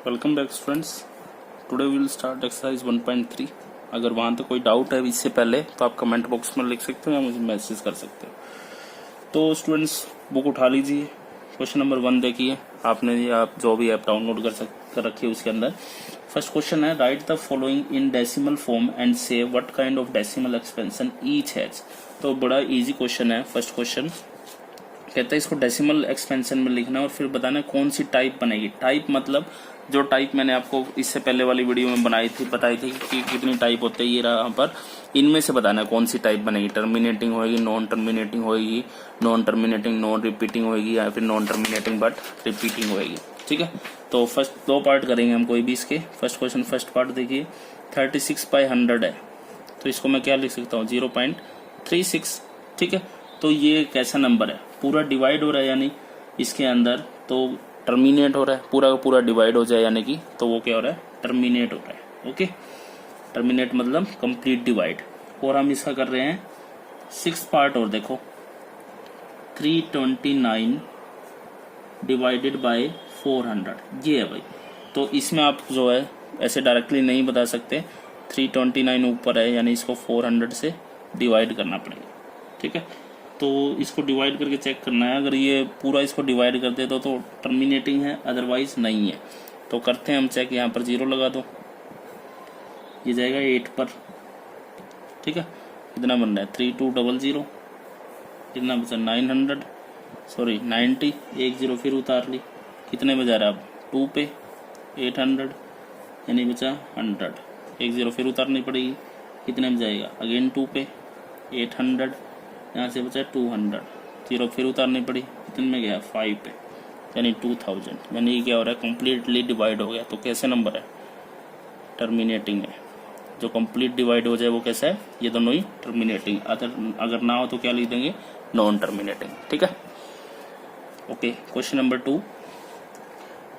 Welcome back students. Today we will start exercise 1.3। अगर वहाँ तो कोई डाउट है इससे पहले तो आप कमेंट बॉक्स में लिख सकते हो या मुझे मैसेज कर सकते हो। तो स्टूडेंट्स बुक उठा लीजिए, क्वेश्चन नंबर 1 देखिए। आपने ये आप जो भी ऐप डाउनलोड कर रखी है उसके अंदर फर्स्ट क्वेश्चन है, write the following in decimal form and say what kind of decimal expansion each has. तो बड़ा इजी क्वेश्चन है। फर्स्ट क्वेश्चन कहता है इसको डेसिमल एक्सपेंशन में लिखना है और फिर बताना है कौन सी टाइप बनेगी। टाइप मतलब जो टाइप मैंने आपको इससे पहले वाली वीडियो में बताई थी कि कितनी टाइप होते हैं, ये यहाँ पर इनमें से बताना है कौन सी टाइप बनेगी। टर्मिनेटिंग होगी, नॉन टर्मिनेटिंग होगी, नॉन टर्मिनेटिंग नॉन रिपीटिंग होगी या फिर नॉन टर्मिनेटिंग बट रिपीटिंग होगी। ठीक है, तो फर्स्ट दो पार्ट करेंगे हम कोई भी इसके। फर्स्ट क्वेश्चन फर्स्ट पार्ट देखिए, 36/100 है तो इसको मैं क्या लिख सकता हूँ 0.36। ठीक है, तो ये कैसा नंबर है, पूरा डिवाइड हो रहा है यानी इसके अंदर तो टर्मिनेट हो रहा है, पूरा का पूरा डिवाइड हो जाए यानी कि तो वो क्या हो रहा है, टर्मिनेट हो रहा है। ओके, टर्मिनेट मतलब कंप्लीट डिवाइड। और हम इसका कर रहे हैं 6 पार्ट। और देखो 329 डिवाइडेड बाय 400 ये है भाई। तो इसमें आप जो है ऐसे डायरेक्टली नहीं बता सकते, 329 ऊपर है यानी इसको 400 से डिवाइड करना पड़ेगा। ठीक है, तो इसको डिवाइड करके चेक करना है। अगर ये पूरा इसको डिवाइड कर दे तो टर्मिनेटिंग है, अदरवाइज नहीं है। तो करते हैं हम चेक, यहाँ पर 0 लगा दो, ये जाएगा 8 पर। ठीक है, कितना बन रहा है 3200, कितना बचा 900 सॉरी 90, 1 0 फिर उतार ली, कितने में जा रहा है अब 2 पे 800 यानी बचा 100, 1 0 फिर उतारनी पड़ेगी, कितने में जाएगा अगेन 2 पे 800, यहाँ से बचा 200, 0 फिर उतारनी पड़ी, कितने में गया 5 पे यानी 2000, यानी ये क्या हो रहा है कम्प्लीटली डिवाइड हो गया। तो कैसे नंबर है, टर्मिनेटिंग है। जो कंप्लीट डिवाइड हो जाए वो कैसा है, ये दोनों ही टर्मिनेटिंग। अगर ना हो तो क्या लिख देंगे, नॉन टर्मिनेटिंग। ठीक है, ओके। क्वेश्चन नंबर 2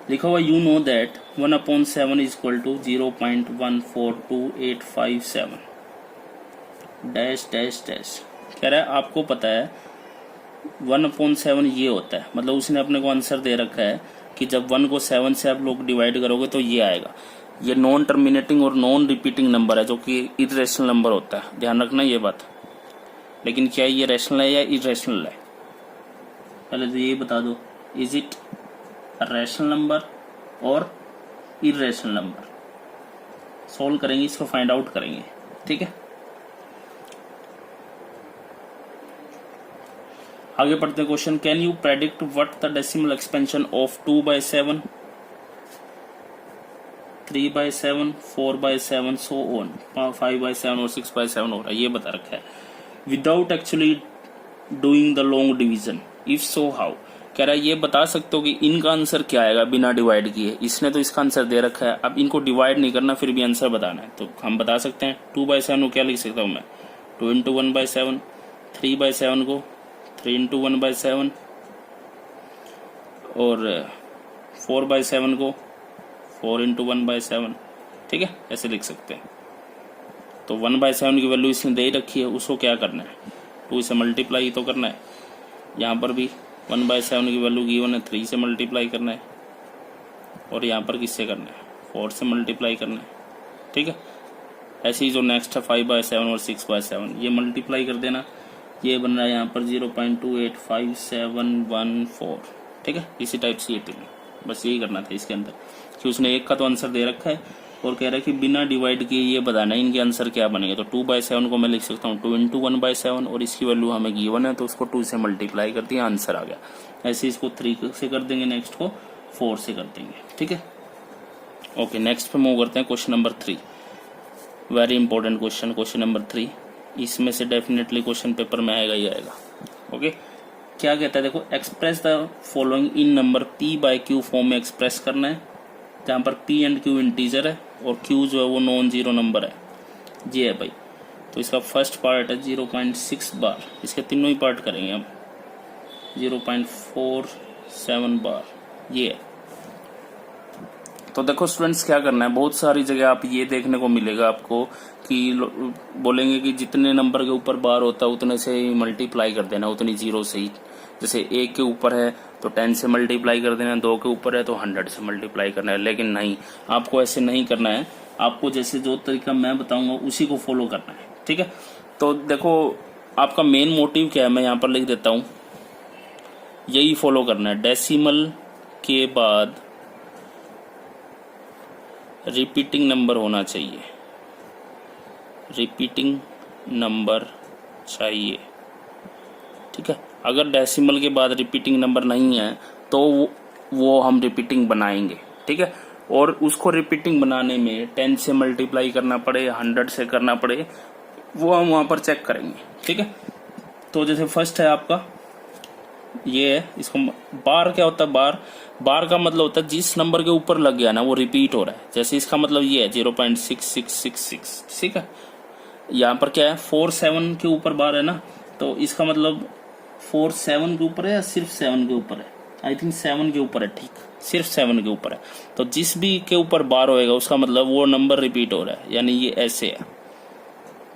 लिखा हुआ, you know that 1/7 is equal to 0.142857 dash dash dash. कह रहा है आपको पता है 1/7 ये होता है, मतलब उसने अपने को आंसर दे रखा है कि जब 1 को 7 से आप लोग डिवाइड करोगे तो ये आएगा। ये नॉन टर्मिनेटिंग और नॉन रिपीटिंग नंबर है जो कि इरेशनल नंबर होता है, ध्यान रखना ये बात। लेकिन क्या ये रैशनल है या इरेशनल है, पहले तो ये बता दो, इज इट रैशनल नंबर और इरेशनल नंबर। सोल्व करेंगे इसको, फाइंड आउट करेंगे। ठीक है, आगे पढ़ते हैं question. Can you predict what the decimal expansion of 2/7, 3/7, 4/7 so on, 5/7 और 6/7 हो रहा है, ये बता रखा है without actually doing the long division. If so how, कह रहा है ये बता सकते हो कि इनका आंसर क्या आएगा बिना डिवाइड किए। इसने तो इसका आंसर दे रखा है, अब इनको डिवाइड नहीं करना फिर भी आंसर बताना है। तो हम बता सकते हैं 2/7 को क्या लिख सकता हूं मैं 2 × 1/7, 3/7 को 3 × 1/7 और 4/7 को 4 × 1/7। ठीक है, ऐसे लिख सकते हैं। तो 1/7 की वैल्यू इसने दे रखी है, उसको क्या करना है 2 से मल्टीप्लाई तो करना है। यहाँ पर भी 1/7 की वैल्यू गिवन है, 3 से मल्टीप्लाई करना है और यहाँ पर किससे करना है 4 से मल्टीप्लाई करना है। ठीक है, ऐसे ही जो नेक्स्ट है 5/7 और 6/7 ये मल्टीप्लाई कर देना, ये बन रहा है यहाँ पर 0.285714। ठीक है, इसी टाइप से ये बस यही करना था इसके अंदर कि उसने एक का तो आंसर दे रखा है और कह रहा है कि बिना डिवाइड किए ये बताना है इनके आंसर क्या बनेंगे। तो 2/7 को मैं लिख सकता हूँ 2 × 1/7 और इसकी वैल्यू हमें गिवन है तो उसको 2 से मल्टीप्लाई कर दिया, आंसर आ गया। ऐसे इसको 3 से कर देंगे, नेक्स्ट को 4 से कर देंगे। ठीक है, ओके। नेक्स्ट पे मूव करते हैं question number 3, very important question. Question number 3 इसमें से डेफिनेटली क्वेश्चन पेपर में आएगा ही आएगा। ओके, क्या कहता है देखो, express the following in number p/q form में एक्सप्रेस करना है, जहाँ पर p एंड q इंटीजर है और q जो है वो नॉन जीरो नंबर है, ये है भाई। तो इसका फर्स्ट पार्ट है 0.6 बार, इसके तीनों ही पार्ट करेंगे हम 0.47 बार, ये है। तो देखो स्टूडेंट्स क्या करना है, बहुत सारी जगह आप ये देखने को मिलेगा आपको कि बोलेंगे कि जितने नंबर के ऊपर बार होता है उतने से ही मल्टीप्लाई कर देना, उतनी जीरो से ही जैसे 1 के ऊपर है तो 10 से मल्टीप्लाई कर देना, 2 के ऊपर है तो 100 से मल्टीप्लाई करना है। लेकिन नहीं, आपको ऐसे नहीं करना है, आपको जैसे जो तरीका मैं बताऊंगा उसी को फॉलो करना है, ठीक है। तो देखो आपका मेन मोटिव क्या है, मैं यहाँ पर लिख देता हूँ, यही फॉलो करना है। डेसिमल के बाद रिपीटिंग नंबर होना चाहिए, रिपीटिंग नंबर चाहिए, ठीक है। अगर डेसिमल के बाद रिपीटिंग नंबर नहीं है तो वो हम रिपीटिंग बनाएंगे, ठीक है। और उसको रिपीटिंग बनाने में 10 से मल्टीप्लाई करना पड़े, 100 से करना पड़े, वो हम वहां पर चेक करेंगे, ठीक है। तो जैसे फर्स्ट है आपका ये है, इसको बार क्या होता है, बार का मतलब होता है जिस नंबर के ऊपर लग गया ना वो रिपीट हो रहा है। जैसे इसका मतलब ये है 0.6666, ठीक है। यहाँ पर क्या है 47 के ऊपर बार है ना, तो इसका मतलब 47 के ऊपर है या सिर्फ 7 के ऊपर है, आई थिंक 7 के ऊपर है, ठीक, सिर्फ 7 के ऊपर है। तो जिस भी के ऊपर बार होएगा उसका मतलब वो नंबर रिपीट हो रहा है, यानी ये ऐसे है,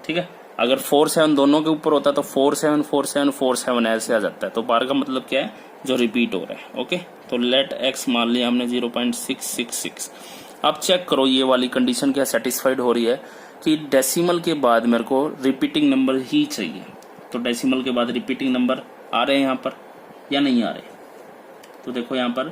ठीक है। अगर 47 दोनों के ऊपर होता तो 474747 ऐसे आ जाता है, तो बार का मतलब क्या है, जो रिपीट हो रहा है, ओके। तो लेट एक्स मान लिया हमने 0.666। अब चेक करो ये वाली कंडीशन क्या सेटिस्फाइड हो रही है कि डेसिमल के बाद मेरे को रिपीटिंग नंबर ही चाहिए। तो डेसिमल के बाद रिपीटिंग नंबर आ रहे हैं यहाँ पर या नहीं आ रहे, तो देखो यहाँ पर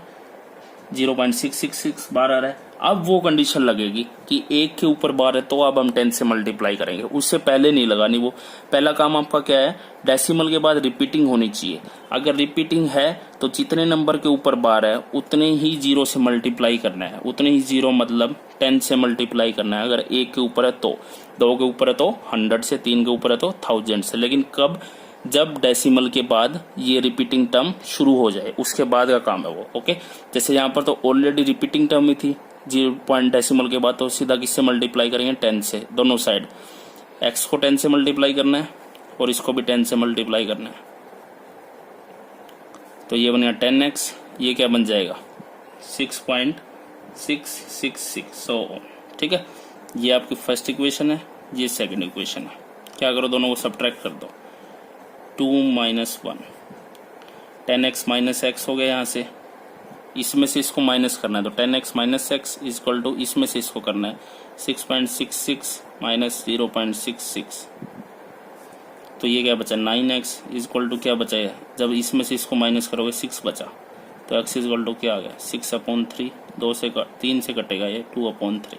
0.666 बार आ रहा है। अब वो कंडीशन लगेगी कि 1 के ऊपर बार है तो अब हम 10 से मल्टीप्लाई करेंगे, उससे पहले नहीं लगानी। वो पहला काम आपका क्या है, डेसिमल के बाद रिपीटिंग होनी चाहिए। अगर रिपीटिंग है तो जितने नंबर के ऊपर बार है उतने ही 0 से मल्टीप्लाई करना है, उतने ही 0 मतलब 10 से मल्टीप्लाई करना है। अगर 1 के ऊपर है तो, 2 के ऊपर है तो 100 से, 3 के ऊपर है तो 1000 से। लेकिन कब, जब डेसिमल के बाद ये रिपीटिंग टर्म शुरू हो जाए, उसके बाद का काम है वो, ओके। जैसे यहाँ पर तो ऑलरेडी रिपीटिंग टर्म ही थी 0 पॉइंट डेसिमल के बाद, तो सीधा किससे मल्टीप्लाई करेंगे, 10 से। दोनों साइड x को 10 से मल्टीप्लाई करना है और इसको भी 10 से मल्टीप्लाई करना है, तो ये बनेगा 10x, ये क्या बन जाएगा 6.666, सो ठीक है। ये आपकी फर्स्ट इक्वेशन है, ये सेकंड इक्वेशन है। क्या करो, दोनों को सब्ट्रैक्ट कर दो, 2 - 1, 10x - x हो गया। यहाँ से इसमें से इसको माइनस करना है, तो 10x - x इक्वल टू इसमें से इसको करना है 6.66 माइनस 0.66, तो ये क्या बचा 9x इक्वल टू क्या बचा है, जब इसमें से इसको माइनस करोगे 6 बचा, तो x इक्वल टू क्या आ गया 6/3, 3 से कटेगा ये 2/3,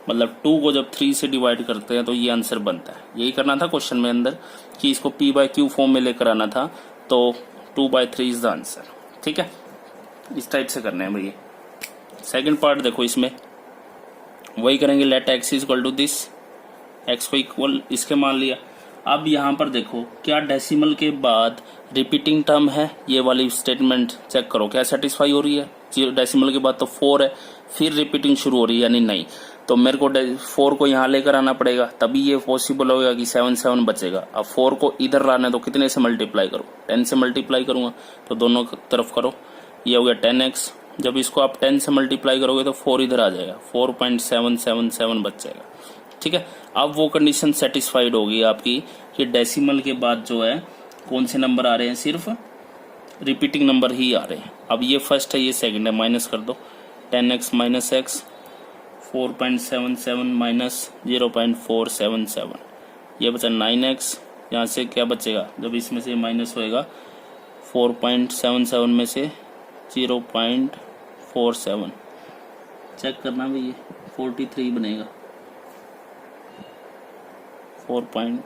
मतलब 2 को जब 3 से डिवाइड करते हैं तो ये आंसर बनता है। यही करना था क्वेश्चन में अंदर कि इसको p/q फॉर्म में लेकर आना था, तो 2/3 इज द आंसर, ठीक है। इस टाइप से करना है भैया। सेकंड पार्ट देखो, इसमें वही करेंगे, let x equal to this, x को इक्वल इसके मान लिया। अब यहाँ पर देखो क्या डेसिमल के बाद रिपीटिंग टर्म है, ये वाली स्टेटमेंट चेक करो क्या सेटिस्फाई हो रही है। डेसिमल के बाद तो 4 है, फिर रिपीटिंग शुरू हो रही है यानी नहीं, तो मेरे को 4 को यहाँ लेकर आना पड़ेगा, तभी ये पॉसिबल होगा कि 7 बचेगा। अब 4 को इधर लाना है तो कितने से मल्टीप्लाई करूँ, 10 से मल्टीप्लाई करूंगा, तो दोनों तरफ करो, ये हो गया 10x। जब इसको आप 10 से मल्टीप्लाई करोगे तो 4 इधर आ जाएगा, 4.777 बच जाएगा, ठीक है। अब वो कंडीशन सेटिस्फाइड होगी आपकी कि डेसिमल के बाद जो है कौन से नंबर आ रहे हैं, सिर्फ रिपीटिंग नंबर ही आ रहे हैं। अब ये फर्स्ट है, ये सेकंड है, माइनस कर दो 10x - x 4.77 माइनस 0.477, ये बचा 9x। यहाँ से क्या बचेगा, जब इसमें से माइनस होएगा 4.77 में से 0.47, चेक करना भाई, ये 43 बनेगा, 4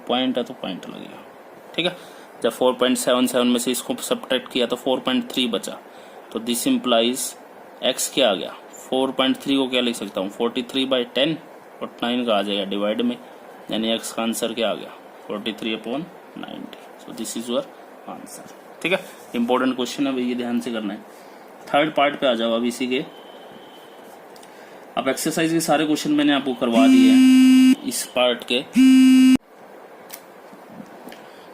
पॉइंट है तो पॉइंट लगेगा, ठीक है। जब 4.77 में से इसको सब्ट्रैक्ट किया तो 4.3 बचा, तो दिस इम्प्लाइज x क्या आ गया, 4.3 को क्या लिख सकता हूँ 43/10 और 9 का आ जाएगा डिवाइड में, यानी x का आंसर क्या आ गया 43/90। So this is your answer, ठीक है। इंपॉर्टेंट क्वेश्चन है भाई, ये ध्यान से करना है। थर्ड पार्ट पे आ जाओ अब इसी के। अब एक्सरसाइज के सारे क्वेश्चन मैंने आपको करवा दिए हैं इस पार्ट के।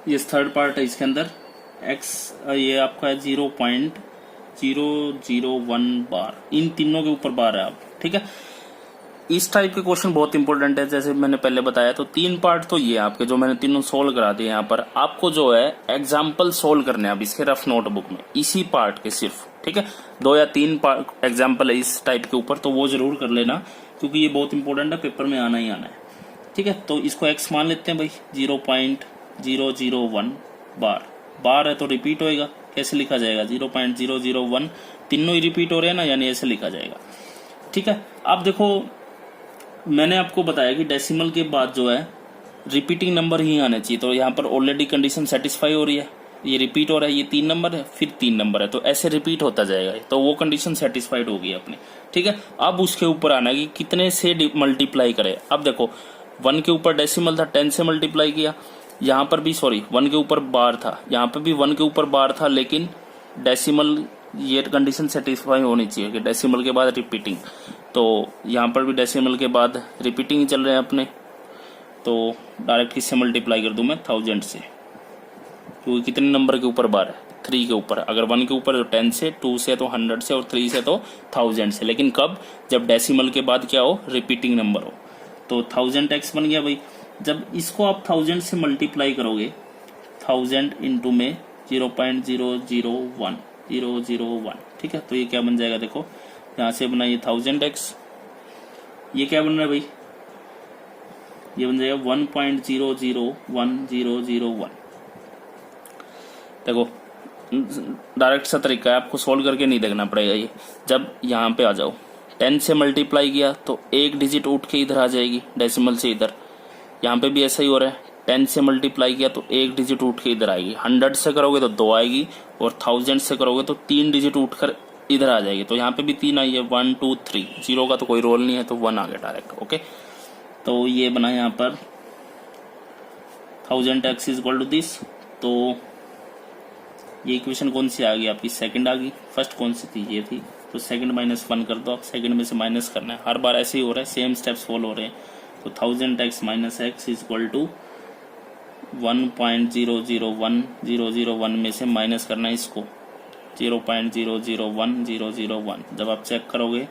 ये थर्ड पार्ट है, इसके अंदर x ये आपका है 0.001 बार, इन तीनों के ऊपर बार है आप, ठीक है। इस टाइप के क्वेश्चन बहुत इंपॉर्टेंट है, जैसे मैंने पहले बताया। तो 3 पार्ट तो ये आपके जो मैंने तीनों सोल्व करा दिए। यहाँ पर आपको जो है एग्जाम्पल सोल्व करने हैं अब इसके रफ नोटबुक में, इसी पार्ट के सिर्फ, ठीक है। 2 या 3 एग्जाम्पल है इस टाइप के ऊपर, तो वो जरूर कर लेना क्योंकि ये बहुत इंपॉर्टेंट है, पेपर में आना ही आना है, ठीक है। तो इसको एक्स मान लेते हैं भाई, 0.001 बार है तो रिपीट होएगा, कैसे लिखा जाएगा 0.001, तीनों ही रिपीट हो रहे हैं ना, यानी ऐसे लिखा जाएगा, ठीक है। अब देखो मैंने आपको बताया कि डेसिमल के बाद जो है रिपीटिंग नंबर ही आने चाहिए, तो यहाँ पर ऑलरेडी कंडीशन सेटिस्फाई हो रही है, ये रिपीट हो रहा है, ये 3 नंबर है फिर 3 नंबर है, तो ऐसे रिपीट होता जाएगा, तो वो कंडीशन सेटिस्फाइड होगी अपनी, ठीक है। अब उसके ऊपर आना है कि कितने से मल्टीप्लाई करे। अब देखो 1 के ऊपर डेसिमल था, 10 से मल्टीप्लाई किया, यहाँ पर भी 1 के ऊपर बार था, यहाँ पर भी 1 के ऊपर बार था, लेकिन डेसिमल ये कंडीशन सेटिस्फाई होनी चाहिए कि डेसिमल के बाद रिपीटिंग, तो यहाँ पर भी डेसिमल के बाद रिपीटिंग ही चल रहे हैं अपने, तो डायरेक्ट किससे मल्टीप्लाई कर दूं मैं 1000 से, क्योंकि कितने नंबर के ऊपर बार है 3 के ऊपर। अगर 1 के ऊपर तो 10 से, 2 से तो 100 से, और 3 से तो 1000 से, लेकिन कब, जब डेसिमल के बाद क्या हो, रिपीटिंग नंबर हो। तो 1000x बन गया भाई। जब इसको आप 1000 से मल्टीप्लाई करोगे, 1000 इंटू में 0.001001, ठीक है। तो ये क्या बन जाएगा, देखो यहाँ से बना ये 1000x, ये क्या बन रहा है भाई, ये बन जाएगा 1.001001। देखो डायरेक्ट सा तरीका है, आपको सोल्व करके नहीं देखना पड़ेगा। ये जब यहाँ पे आ जाओ 10 से मल्टीप्लाई किया तो एक डिजिट उठ के इधर आ जाएगी डेसिमल से इधर, यहाँ पे भी ऐसा ही हो रहा है, 10 से मल्टीप्लाई किया तो एक डिजिट उठ के इधर आएगी, 100 से करोगे तो 2 आएगी, और 1000 से करोगे तो 3 डिजिट उठकर इधर आ जाएगी। तो यहाँ पे भी 3 आई है, 1 2 3, 0 का तो कोई रोल नहीं है, तो 1 आ गया डायरेक्ट, ओके। तो ये बना यहाँ पर 1000x is equal to this. तो ये इक्वेशन कौन सी आ गई आपकी, सेकंड आ गई। फर्स्ट कौन सी थी, ये थी, तो सेकंड -1 कर दो आप, सेकंड में से माइनस करना है, हर बार ऐसे ही हो रहा है, सेम स्टेप्स फॉलो हो रहे हैं। तो 1000x - x is equal to 1.001001 में से माइनस करना है इसको 0.001001। जब आप चेक करोगे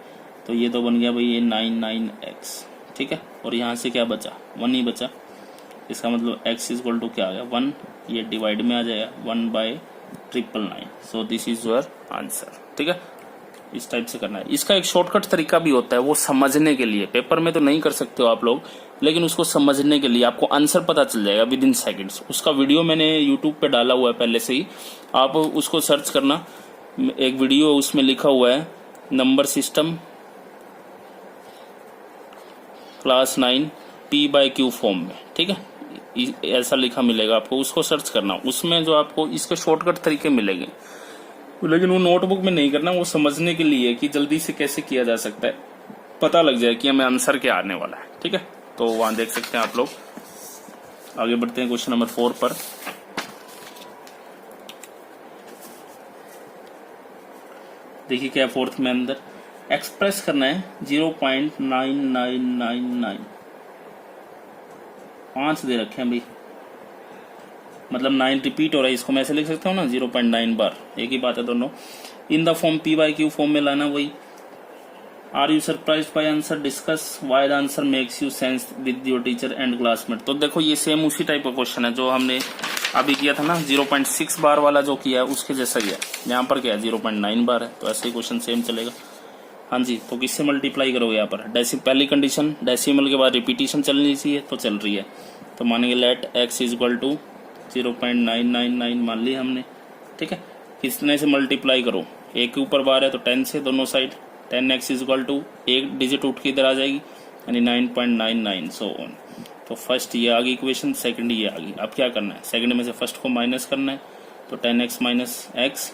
तो ये तो बन गया भाई ये 99x, ठीक है। और यहाँ से क्या बचा, 1 ही बचा, इसका मतलब x इज इक्वल टू क्या आ गया 1, ये डिवाइड में आ जाएगा 1/999। So this is your answer, ठीक है। इस टाइप से करना है। इसका एक शॉर्टकट तरीका भी होता है, वो समझने के लिए, पेपर में तो नहीं कर सकते हो आप लोग, लेकिन उसको समझने के लिए आपको आंसर पता चल जाएगा विद इन सेकेंड्स। उसका वीडियो मैंने यूट्यूब पे डाला हुआ है पहले से ही, आप उसको सर्च करना, एक वीडियो उसमें लिखा हुआ है number system class 9 P/Q form में, ठीक है, ऐसा लिखा मिलेगा आपको, उसको सर्च करना, उसमें जो आपको इसके शॉर्टकट तरीके मिलेंगे, लेकिन वो नोटबुक में नहीं करना, वो समझने के लिए कि जल्दी से कैसे किया जा सकता है, पता लग जाए कि हमें आंसर क्या आने वाला है, ठीक है। तो वहां देख सकते हैं आप लोग। आगे बढ़ते हैं क्वेश्चन नंबर 4 पर। देखिए क्या फोर्थ में अंदर एक्सप्रेस करना है 0.9999, 5 दे रखे हैं भाई, मतलब 9 रिपीट हो रहा है, इसको मैं ऐसे लिख सकता हूँ ना 0.9 बार, एक ही बात है दोनों। In the form P/Q form में लाना वही। Are you surprised by answer, discuss why the answer makes you sense with your teacher and classmate. तो देखो ये सेम उसी टाइप का क्वेश्चन है जो हमने अभी किया था ना, 0.6 बार वाला जो किया है उसके जैसा ही है। यहाँ पर क्या है 0.9 बार है, तो ऐसे ही क्वेश्चन सेम चलेगा। हाँ जी, तो किससे मल्टीप्लाई करोगे यहाँ पर, पहली कंडीशन डेसिमल के बाद रिपीटिशन चलनी चाहिए, तो चल रही है, तो मानेंगे let x is equal to 0.999 मान ली हमने, ठीक है। किसने से मल्टीप्लाई करो, एक के ऊपर बार है तो 10 से दोनों side, 10x is equal to एक डिजिट उठ के इधर आ जाएगी, यानी 9.99 सो ऑन। तो फर्स्ट ये आ गई इक्वेशन, सेकंड ये आ गई। अब क्या करना है, सेकंड में से फर्स्ट को माइनस करना है, तो 10x माइनस x,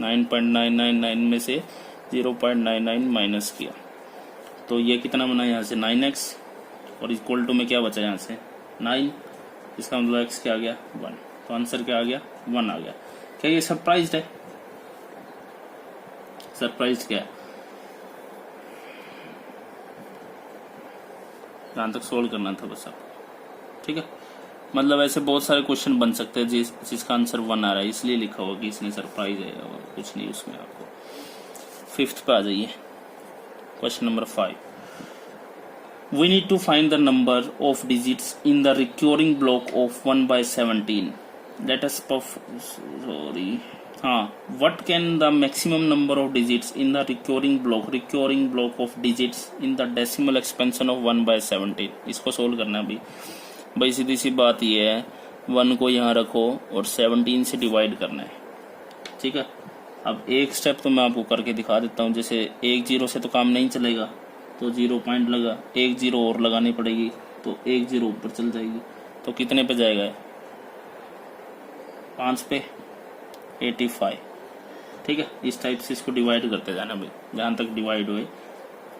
9.999 में से 0.99 माइनस किया, तो ये कितना बना यहाँ से 9x, और इक्वल टू में क्या बचा यहाँ से 9, इसका मतलब x क्या आ गया 1, तो आंसर क्या आ गया 1 आ गया। क्या ये सरप्राइज्ड है, सरप्राइज क्या है, यहाँ तक सोल्व करना था बस आपको, ठीक है। मतलब ऐसे बहुत सारे क्वेश्चन बन सकते हैं जिसका आंसर 1 आ रहा है, इसलिए लिखा होगा कि इसमें सरप्राइज है और कुछ नहीं उसमें। आपको 5th पे आ जाइए, question number 5। We need to find the number of digits in the recurring block of 1/17. Let us what can the maximum number of digits in the recurring block of digits in the decimal expansion of 1/17? इसको solve करना है भाई सीधी सी बात ये है, 1 को यहाँ रखो और 17 से डिवाइड करना है, ठीक है। अब एक स्टेप तो मैं आपको करके दिखा देता हूँ। जैसे 1 0 से तो काम नहीं चलेगा, तो 0 पॉइंट लगा, 1 0 और लगानी पड़ेगी, तो 1 0 ऊपर चल जाएगी, तो कितने पे जाएगा? 5 पे 85, ठीक है। इस टाइप से इसको डिवाइड करते जाना भाई, जहाँ तक डिवाइड हुए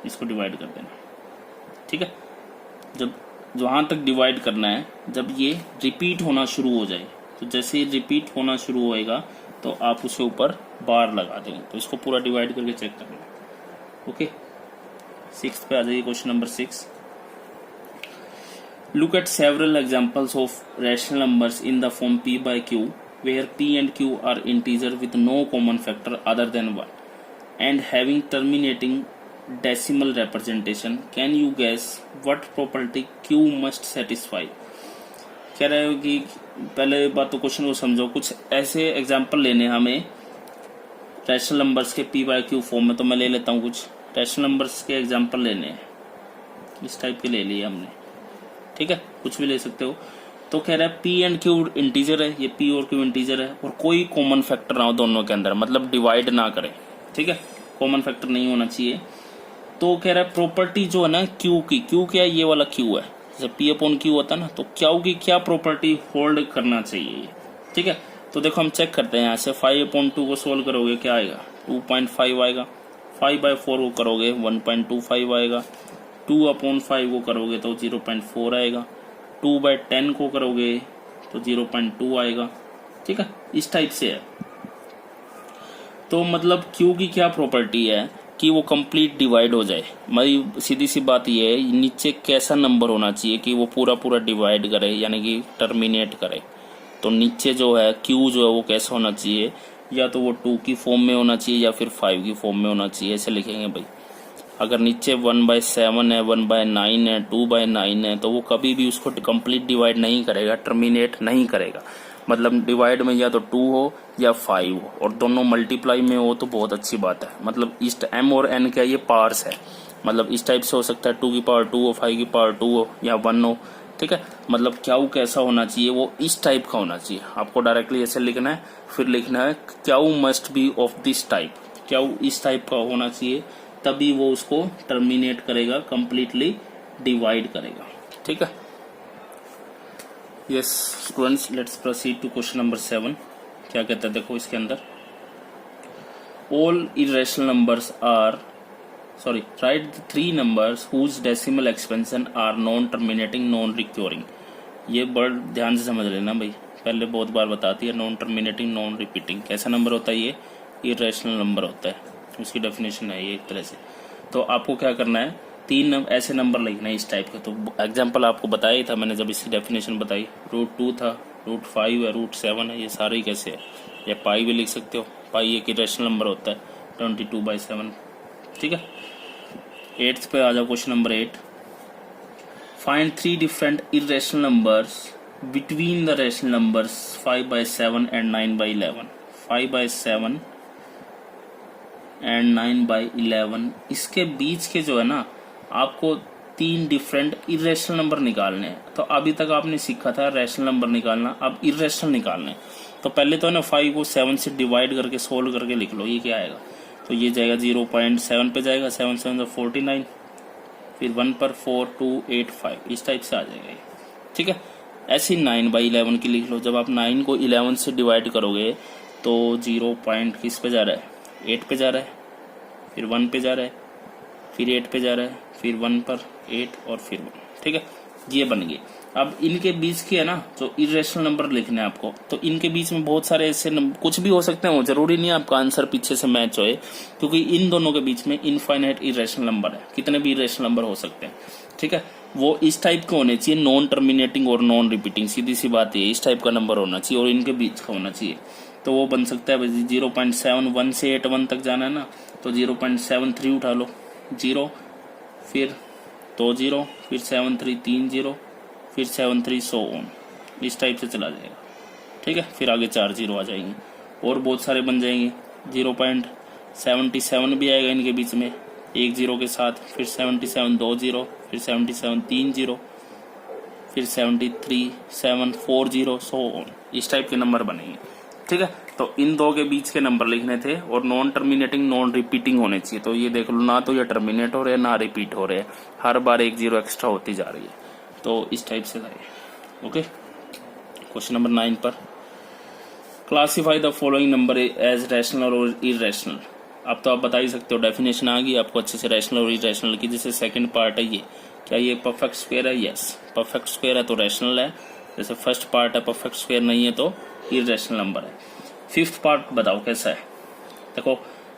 इसको डिवाइड कर देना, ठीक है। जब जहाँ तक डिवाइड करना है, जब ये रिपीट होना शुरू हो जाए, तो जैसे ही रिपीट होना शुरू होएगा तो आप उसके ऊपर बार लगा देंगे। तो इसको पूरा डिवाइड करके चेक करना, ओके। 6 पे आ जाइए, question number 6। Look at several examples of rational numbers in the form p by q where p and q are integer with no common factor other than 1 and having terminating decimal representation. Can you guess what property q must satisfy? कह रहे हो कि पहले बात तो question को समझो। कुछ ऐसे एग्जांपल लेने हमें रैशनल नंबर्स के p by q फॉर्म में, तो मैं ले लेता हूँ कुछ रैशनल नंबर्स के एग्जांपल लेने हैं, इस टाइप के ले लिए हमने, ठीक है। कुछ भी ले सकते हो। तो कह रहा है p एंड q इंटीजर है, ये p और q इंटीजर है, और कोई कॉमन फैक्टर ना हो दोनों के अंदर, मतलब डिवाइड ना करे, ठीक है। कॉमन फैक्टर नहीं होना चाहिए। तो कह रहा है प्रॉपर्टी जो है ना q की, q क्या है? ये वाला q है, जैसे p अपॉन q होता है ना, तो q की क्या प्रॉपर्टी होल्ड करना चाहिए, ठीक है। तो देखो हम चेक करते हैं। यहाँ से 5/2 को सोल्व करोगे क्या आएगा? 2.5 आएगा। 5/4 को करोगे 1.25 आएगा। 2/5 को करोगे तो 0.4 आएगा। 2/10 को करोगे तो 0.2 आएगा, ठीक है। इस टाइप से है। तो मतलब q की क्या प्रॉपर्टी है कि वो कंप्लीट डिवाइड हो जाए। मेरी सीधी सी बात ये है, नीचे कैसा नंबर होना चाहिए कि वो पूरा डिवाइड करे, यानी कि टर्मिनेट करे। तो नीचे जो है q जो है वो कैसा होना चाहिए, या तो वो 2 की फॉर्म में होना चाहिए या फिर 5 की फॉर्म में होना चाहिए, ऐसे लिखेंगे भाई। अगर नीचे 1/7 है, 1/9 है, 2/9 है, तो वो कभी भी उसको कंप्लीट डिवाइड नहीं करेगा, टर्मिनेट नहीं करेगा। मतलब डिवाइड में या तो 2 हो या 5 हो, और दोनों मल्टीप्लाई में हो तो बहुत अच्छी बात है। मतलब इस m और n का ये पार्स है, मतलब इस टाइप से हो सकता है 2 की पावर 2 हो, 5 की पावर 2 हो या 1 हो, ठीक है। मतलब क्याऊ कैसा होना चाहिए, वो इस टाइप का होना चाहिए। आपको डायरेक्टली ऐसे लिखना है, फिर लिखना है q must be of this type. Q इस टाइप का होना चाहिए, तभी वो उसको टर्मिनेट करेगा, कंप्लीटली डिवाइड करेगा, ठीक है। Yes students, let's proceed to question number 7। क्या कहता है देखो इसके अंदर, all irrational numbers are write the 3 numbers whose decimal expansion are non terminating non recurring। ये वर्ड ध्यान से समझ लेना भाई, पहले बहुत बार बताती है। नॉन टर्मिनेटिंग नॉन रिपीटिंग कैसा नंबर होता है? ये इरेशनल नंबर होता है, उसकी डेफिनेशन है ये एक तरह से। तो आपको क्या करना है, 3 ऐसे नंबर लिखना है इस टाइप के। तो एग्जाम्पल आपको बताया ही था मैंने जब इसकी डेफिनेशन बताई। √2 था, √5 है, √7 है, ये सारे ही कैसे है। या पाई भी लिख सकते हो, पाई एक इरेशनल नंबर होता है 22/7, ठीक है। 8th पे आ जाओ, question number 8। Find 3 different irrational numbers between the rational numbers 5/7 and 9/11। 5/7 and 9/11 इसके बीच के जो है ना, आपको 3 डिफरेंट इरेशनल नंबर निकालने हैं। तो अभी तक आपने सीखा था रैशनल नंबर निकालना, अब इरेशनल निकालने। तो पहले तो है ना 5 को 7 से डिवाइड करके सोल्व करके लिख लो, ये क्या आएगा। तो ये जाएगा 0.7 पे जाएगा, 7 7 49, फिर 1 पर 4 2 8 5, इस टाइप से आ जाएगा ये, ठीक है। ऐसे 9/11 की लिख लो। जब आप 9 को 11 से डिवाइड करोगे तो 0 पॉइंट किस पे जा रहा है, 8 पे जा रहा है, फिर 1 पे जा रहा है, फिर 8 पे जा रहा है, फिर 1 पर 8 और फिर 1, ठीक है। ये बन गए। अब इनके बीच के है ना जो इरेशनल नंबर लिखने हैं आपको, तो इनके बीच में बहुत सारे ऐसे कुछ भी हो सकते हैं, वो जरूरी नहीं है आपका आंसर पीछे से मैच होए, क्योंकि इन दोनों के बीच में इनफाइनाइट इरेशनल नंबर है, कितने भी इरेशनल नंबर हो सकते हैं, ठीक है। वो इस टाइप के होने चाहिए, नॉन टर्मिनेटिंग और नॉन रिपीटिंग, सीधी सी बात है, इस टाइप का नंबर होना चाहिए और इनके बीच का होना चाहिए। तो वो बन सकता है 0.7, 1 से 8 1 तक जाना है ना, तो 0.73 उठा लो, 0 फिर 2 0, फिर 7 3 3 0, फिर 7 3 सो ऑन, इस टाइप से चला जाएगा। ठीक है, फिर आगे 4 0 आ जाएंगे और बहुत सारे बन जाएंगे। 0.77 भी आएगा इनके बीच में 1 0 के साथ, फिर 77 2 0, फिर 77 3 0, फिर 73 7 4 0 सो ऑन, इस टाइप के नंबर बनेंगे। ठीक है, तो इन दो के बीच के नंबर लिखने थे और नॉन टर्मिनेटिंग नॉन रिपीटिंग होने चाहिए। तो ये देख लो, ना तो ये टर्मिनेट हो रहे हैं ना रिपीट हो रहे हैं, हर बार 1 0 एक्स्ट्रा होती जा रही है। तो इस टाइप से था। ओके, क्वेश्चन नंबर 9 पर classify the following number as rational और इरेशनल। अब तो आप बता ही सकते हो, डेफिनेशन आ गई आपको अच्छे से रैशनल और इरेशनल की। जैसे सेकंड पार्ट है ये, क्या ये परफेक्ट स्क्वायर है? यस, परफेक्ट स्क्वायर है तो रैशनल है। जैसे फर्स्ट पार्ट है परफेक्ट स्क्वायर नहीं है तो इरेशनल नंबर है। फिफ्थ पार्ट बताओ कैसा है? देखो,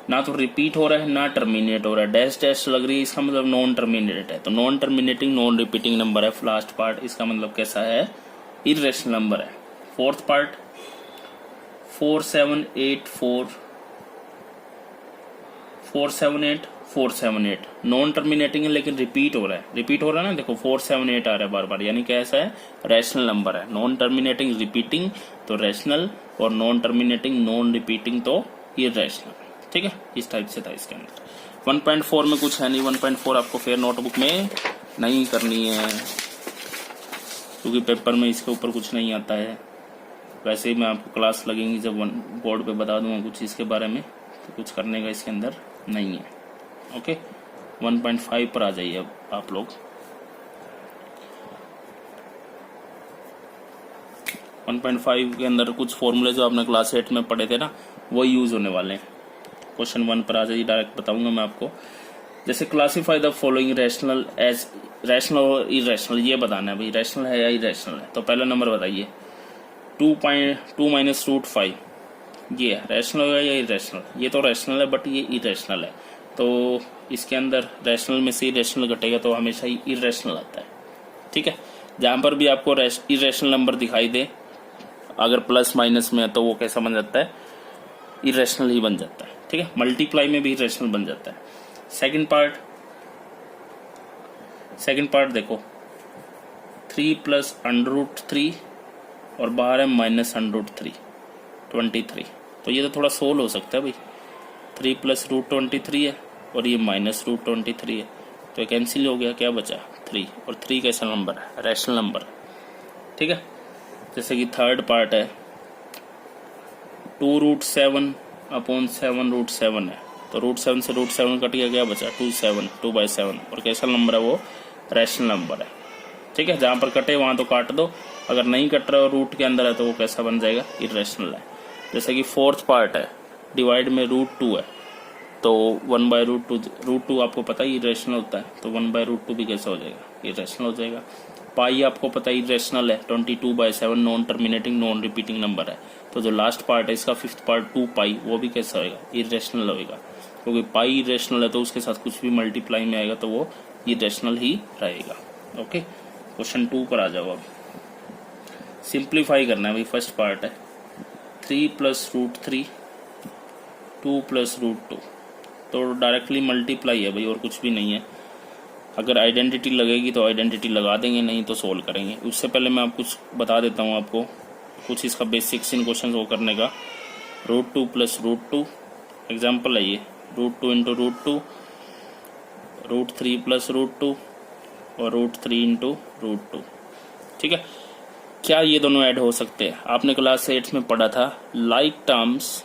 ना तो रिपीट हो रहा है ना टर्मिनेट हो रहा है, डैश डैश लग रही है, इसका मतलब नॉन टर्मिनेट है। तो non terminating non repeating number है लास्ट पार्ट, इसका मतलब कैसा है? इरेशनल नंबर है। फोर्थ पार्ट 4 7 8 4 4 7 8 4 7 8 नॉन टर्मिनेटिंग है लेकिन रिपीट हो रहा है। रिपीट हो रहा है ना, देखो 4 7 8 आ रहा है बार बार, यानी कैसा है? रैशनल नंबर है। नॉन टर्मिनेटिंग रिपीटिंग तो रैशनल, और नॉन टर्मिनेटिंग नॉन रिपीटिंग तो इरेशनल। ठीक है, इस टाइप से था इसके अंदर। 1.4 में कुछ है नहीं, 1.4 आपको फिर नोटबुक में नहीं करनी है क्योंकि पेपर में इसके ऊपर कुछ नहीं आता है। वैसे ही मैं आपको क्लास लगेंगी जब बोर्ड पे बता दूंगा कुछ इसके बारे में, तो कुछ करने का इसके अंदर नहीं है। ओके, 1.5 पर आ जाइए अब आप लोग। 1.5 के अंदर कुछ फॉर्मूले जो आपने क्लास 8 में पढ़े थे ना, वो यूज होने वाले हैं। क्वेश्चन 1 पर आ जाइए, डायरेक्ट बताऊंगा मैं आपको। जैसे classify the following rational as rational और इरेशनल, ये बताना है भाई रैशनल है या इरेशनल है। तो पहला नंबर बताइए 2 -√5, ये रैशनल होगा या इरेशनल? ये तो रैशनल है बट ये इरेशनल है, तो इसके अंदर रैशनल में से इरेशनल घटेगा तो हमेशा ही इरेशनल आता है। ठीक है, जहां पर भी आपको इरेशनल नंबर दिखाई दे अगर प्लस माइनस में है तो वो कैसा बन जाता है? इरेशनल ही बन जाता है। ठीक है, मल्टीप्लाई में भी इरेशनल बन जाता है। सेकंड पार्ट देखो 3 + √3 और बाहर है -√3 23, तो ये तो थोड़ा सोल्व हो सकता है भाई। 3 + √23 है और ये -√23 है, तो ये कैंसिल हो गया, क्या बचा? 3, और 3 कैसा नंबर है? Rational number. ठीक है, जैसे कि थर्ड पार्ट है 2√7 / 7√7 है, तो √7 से √7 कट गया, क्या बचा? 2/7 और कैसा नंबर है वो? रैशनल नंबर है। ठीक है, जहां पर कटे वहां तो काट दो, अगर नहीं कट रहा और रूट के अंदर है तो वो कैसा बन जाएगा? इरेशनल है। जैसे कि फोर्थ पार्ट है डिवाइड में √2 है, तो 1/√2 आपको पता ही इरेशनल होता है, तो 1/√2 भी कैसा हो जाएगा? इरेशनल हो जाएगा। पाई आपको पता ही इरेशनल है, 22/7 non terminating non repeating number है, तो जो लास्ट पार्ट है इसका फिफ्थ पार्ट 2 पाई, वो भी कैसा होगा? इरेशनल होगा, क्योंकि पाई इरेशनल है तो उसके साथ कुछ भी मल्टीप्लाई में आएगा तो वो इरेशनल ही रहेगा। ओके, क्वेश्चन 2 पर आ जाओ। अब सिंप्लीफाई करना है भाई। फर्स्ट पार्ट है 3 + √3 2 + √2, तो डायरेक्टली मल्टीप्लाई है भाई और कुछ भी नहीं है। अगर आइडेंटिटी लगेगी तो आइडेंटिटी लगा देंगे, नहीं तो सोल्व करेंगे। उससे पहले मैं आप कुछ बता देता हूँ आपको, कुछ इसका बेसिक्स इन क्वेश्चन को करने का। √2 + √2 एग्जाम्पल है ये, √2 × √2, √3 + √2 और √3 × √2। ठीक है, क्या ये दोनों ऐड हो सकते हैं? आपने क्लास 8 में पढ़ा था like terms,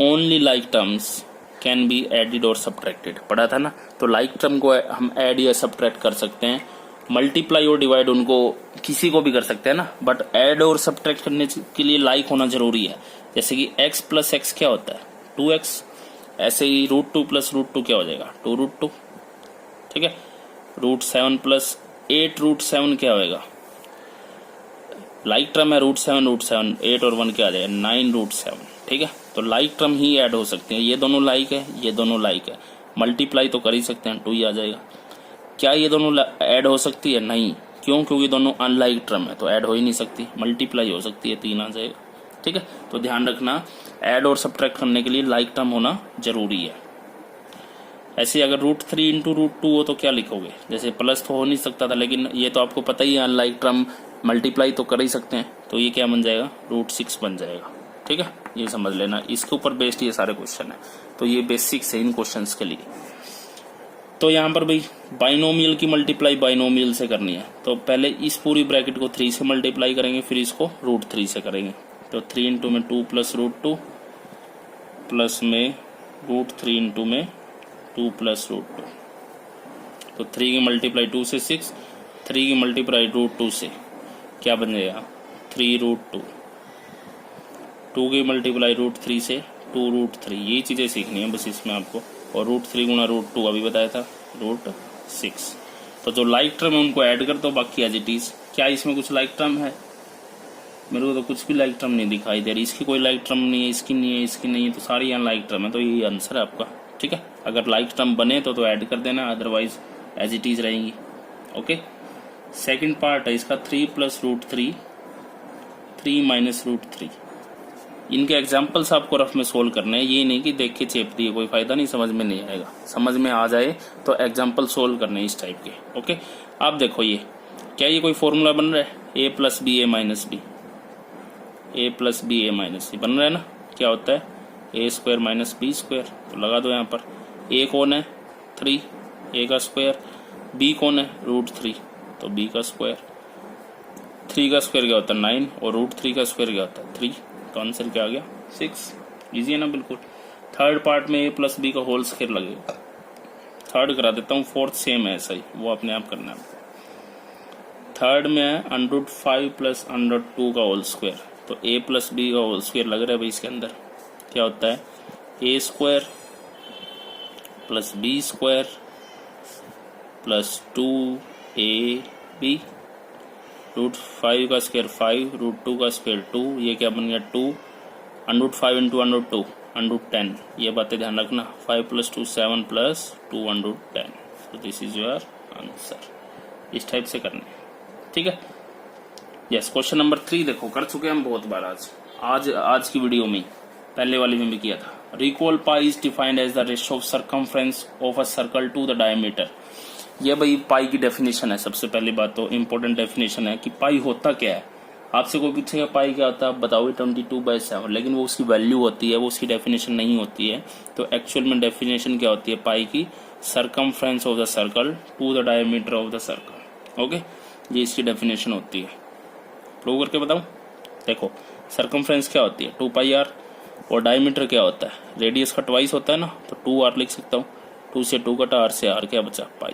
only like terms can be added और सब्ट्रैक्टेड, पढ़ा था ना। तो लाइक टर्म को हम ऐड या सब्ट्रैक्ट कर सकते हैं, मल्टीप्लाई और डिवाइड उनको किसी को भी कर सकते हैं ना, बट ऐड और सब्ट्रैक्ट करने के लिए लाइक होना जरूरी है। जैसे कि x + x क्या होता है? 2x, ऐसे ही √2 + √2 क्या हो जाएगा? 2√2। ठीक है, √7 + 8√7 क्या होएगा? लाइक टर्म है √7, 8 और 1 क्या आ जाएगा? 9√7। ठीक है, तो लाइक टर्म ही ऐड हो सकते हैं। ये दोनों लाइक है, ये दोनों लाइक है, मल्टीप्लाई तो कर ही सकते हैं, 2 ही आ जाएगा। क्या ये दोनों ऐड हो सकती है? नहीं, क्यों? क्योंकि दोनों अनलाइक टर्म है तो ऐड हो ही नहीं सकती। मल्टीप्लाई हो सकती है, 3 आ जाएगा। ठीक है, तो ध्यान रखना ऐड और सब्ट्रैक्ट करने के लिए लाइक टर्म होना जरूरी है। ऐसे अगर √3 इंटू √2 हो तो क्या लिखोगे, जैसे प्लस तो हो नहीं सकता था, लेकिन ये तो आपको पता ही है अनलाइक टर्म मल्टीप्लाई तो कर ही सकते हैं, तो ये क्या बन जाएगा √6 बन जाएगा। ठीक है, ये समझ लेना, इसके ऊपर बेस्ड ये सारे क्वेश्चन है, तो ये बेसिक्स है इन क्वेश्चंस के लिए। तो यहाँ पर भाई बाइनोमियल की मल्टीप्लाई बाइनोमियल से करनी है, तो पहले इस पूरी ब्रैकेट को 3 से मल्टीप्लाई करेंगे, फिर इसको √3 से करेंगे, तो 3 इंटू में 2 प्लस √2 प्लस में √3 इंटू में 2 प्लस √2, तो 3 की मल्टीप्लाई 2 से 6, 3 की मल्टीप्लाई √2 से क्या बन जाएगा 3√2, 2 की मल्टीप्लाई √3 से 2√3, ये चीज़ें सीखनी है बस इसमें आपको, और √3 गुना √2 अभी बताया था √6। तो जो लाइक टर्म है उनको ऐड कर दो, बाकी एज इट इज। क्या इसमें कुछ लाइक टर्म है, मेरे को तो कुछ भी लाइक टर्म नहीं दिखाई दे रही, इसकी कोई लाइक टर्म नहीं है, इसकी नहीं है, इसकी नहीं है, तो सारी यहाँ लाइक टर्म है, तो यही आंसर है आपका। ठीक है, अगर लाइक टर्म बने तो ऐड कर देना, अदरवाइज एज इट इज रहेंगी। ओके, सेकंड पार्ट है इसका 3 प्लस √3, 3 माइनस √3। इनके एग्जाम्पल्स आपको रफ में सोल्व करने हैं, ये नहीं कि देख के चेप दिए, कोई फायदा नहीं, समझ में नहीं आएगा। समझ में आ जाए तो एग्जाम्पल सोल्व करने हैं इस टाइप के। ओके, आप देखो ये क्या, ये कोई फॉर्मूला बन रहा है, a plus b a minus B, a plus b a minus c बन रहा है ना, क्या होता है a square minus b square, तो लगा दो यहाँ पर। a कौन है 3, a का स्क्वायर, b कौन है √3, तो b का स्क्वायर, 3 का स्क्वायर क्या होता है 9, और √3 का स्क्वायर क्या होता है 3, तो आंसर क्या आ गया 6। इजी है ना बिल्कुल। थर्ड पार्ट में a प्लस बी का होल स्क्वायर लगेगा, थर्ड करा देता हूँ, फोर्थ सेम है ऐसा ही, वो अपने आप करना है। थर्ड में है √5 प्लस √2 का होल स्क्वायर, तो a प्लस बी का होल स्क्वायर लग रहा है भाई, इसके अंदर क्या होता है a square plus B square plus 2ab, √5 का स्क्वायर 5, √2 का स्क्वायर 2, ये क्या बन गया 2, √5 इंटू √2 √10, ये बातें ध्यान रखना, 5 प्लस 2 7 प्लस 2 √10, तो दिस इज योर आंसर। इस टाइप से करना है, ठीक है। यस, क्वेश्चन नंबर 3 देखो, कर चुके हैं हम बहुत बार आज की वीडियो में, पहले वाली में भी किया था। Recall pi is defined as the ratio of circumference of a circle to the diameter. ये भाई पाई की डेफिनेशन है, सबसे पहली बात तो इम्पोर्टेंट डेफिनेशन है कि पाई होता क्या है। आपसे कोई पूछेगा पाई क्या होता है, बताओ 22/7, लेकिन वो उसकी वैल्यू होती है, वो उसकी डेफिनेशन नहीं होती है। तो एक्चुअल में डेफिनेशन क्या होती है पाई की, circumference of the circle to the diameter of the circle. Okay, ये इसकी डेफिनेशन होती है। प्रूव करके बताऊं, देखो सरकमफ्रेंस क्या होती है 2πr, और डायमीटर क्या होता है, रेडियस का ट्वाइस होता है ना, तो 2r लिख सकता हूँ, 2 से 2 कटा, r से r क्या बचा पाई,